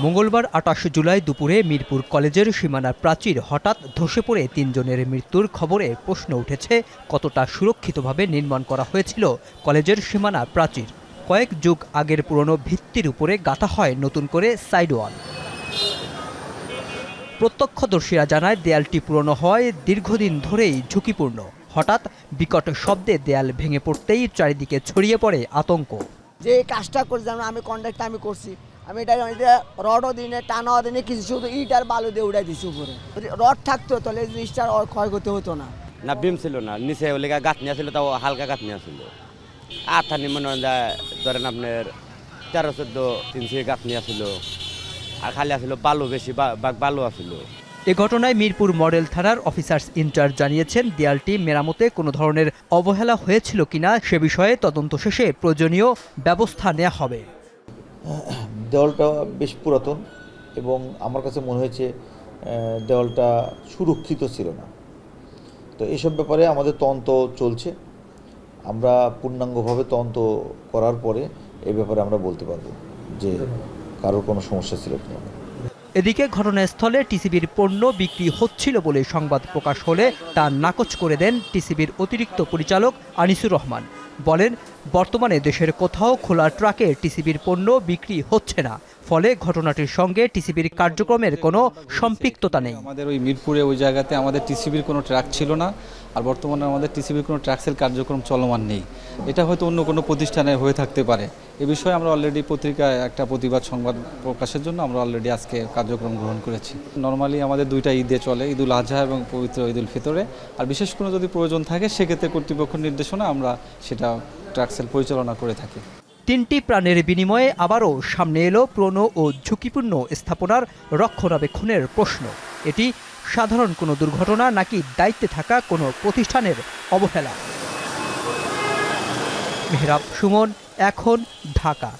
মঙ্গলবার ২৮ জুলাই দুপুরে মিরপুর কলেজের সীমানার প্রাচীর হঠাৎ ধসে পড়ে ৩ জনের মৃত্যুর খবরে প্রশ্ন উঠেছে কতটা সুরক্ষিতভাবে নির্মাণ করা হয়েছিল কলেজের সীমানার প্রাচীর। কয়েক যুগ আগের পুরনো ভিত্তির উপরে গাঁথা হয় নতুন করে সাইডওয়াল। প্রত্যক্ষদর্শীরা জানায় দেয়ালটি পুরনো হয় দীর্ঘদিন ধরেই ঝুঁকিপূর্ণ। হঠাৎ বিকট শব্দে দেয়াল ভেঙে পড়তেই চারিদিকে ছড়িয়ে পড়ে আতঙ্ক। যে কাজটা করছি আমি কন্ট্রাক্টটা আমি করছি, আমি এটা রডও দিনে টানাও দিনে কিছু শুধু ইট আর বালু দিয়ে উড়াই দিচ্ছি উপরে। রড থাকতো তাহলে এই জিনিসটার ক্ষয়ক্ষতি হতো না। না বিম ছিল না, নিচে ওই গাঁথনি ছিল, তাও হালকা গাঁথনি ছিল। আথানি মনে হয় ধরেন আপনার 13-14 ইঞ্চি গাঁথনি ছিল, আর খালি আসছিল বালু, বেশি বালু আসছিল। এ ঘটনায় মিরপুর মডেল থানার অফিসার্স ইনচার্জ জানিয়েছেন, দেয়ালটি মেরামতে কোনো ধরনের অবহেলা হয়েছিল কিনা সে বিষয়ে তদন্ত শেষে প্রয়োজনীয় ব্যবস্থা নেওয়া হবে। দেওয়ালটা বেশ পুরাতন এবং আমার কাছে মনে হয়েছে দেওয়ালটা সুরক্ষিত ছিল না। তো এসব ব্যাপারে আমাদের তদন্ত চলছে। আমরা পূর্ণাঙ্গভাবে তদন্ত করার পরে এই ব্যাপারে আমরা বলতে পারবো যে কারোর কোনো সমস্যা ছিল কিনা। এদিকে ঘটনাস্থলে টিসিবির পণ্য বিক্রি হচ্ছিল বলে সংবাদ প্রকাশ হলে তা নাকচ করে দেন টিসিবির অতিরিক্ত পরিচালক আনিসুর রহমান। বলেন, বর্তমানে দেশের কোথাও খোলা ট্রাকে টিসিবির পণ্য বিক্রি হচ্ছে না, ফলে ঘটনাটির সঙ্গে টিসিবির কার্যক্রমের কোনো সম্পৃক্ততা নেই। আমাদের ওই মিরপুরে ওই জায়গাতে আমাদের টিসিবির কোনো ট্রাক ছিল না, আর বর্তমানে আমাদের টিসিবির কোনো ট্রাক্সেল কার্যক্রম চলমান নেই। এটা হয়তো অন্য কোনো প্রতিষ্ঠানে হয়ে থাকতে পারে। এ বিষয়ে আমরা অলরেডি পত্রিকায় একটা প্রতিবাদ সংবাদ প্রকাশের জন্য আমরা অলরেডি আজকে কার্যক্রম গ্রহণ করেছি। নর্মালি আমাদের দুইটা ঈদে চলে, ঈদুল আজহা এবং পবিত্র ঈদুল ফিতরে। আর বিশেষ কোনো যদি প্রয়োজন থাকে সেক্ষেত্রে কর্তৃপক্ষের নির্দেশনা আমরা সেটা ট্রাক্সেল পরিচালনা করে থাকি। 3টি প্রাণের বিনিময়ে আবারও সামনে এলো পুরনো ও ঝুঁকিপূর্ণ স্থাপনার রক্ষণাবেক্ষণের প্রশ্ন। এটি সাধারণ কোনো দুর্ঘটনা নাকি দায়িত্বে থাকা কোনো প্রতিষ্ঠানের অবহেলা? মেহরাব সুমন, এখন, ঢাকা।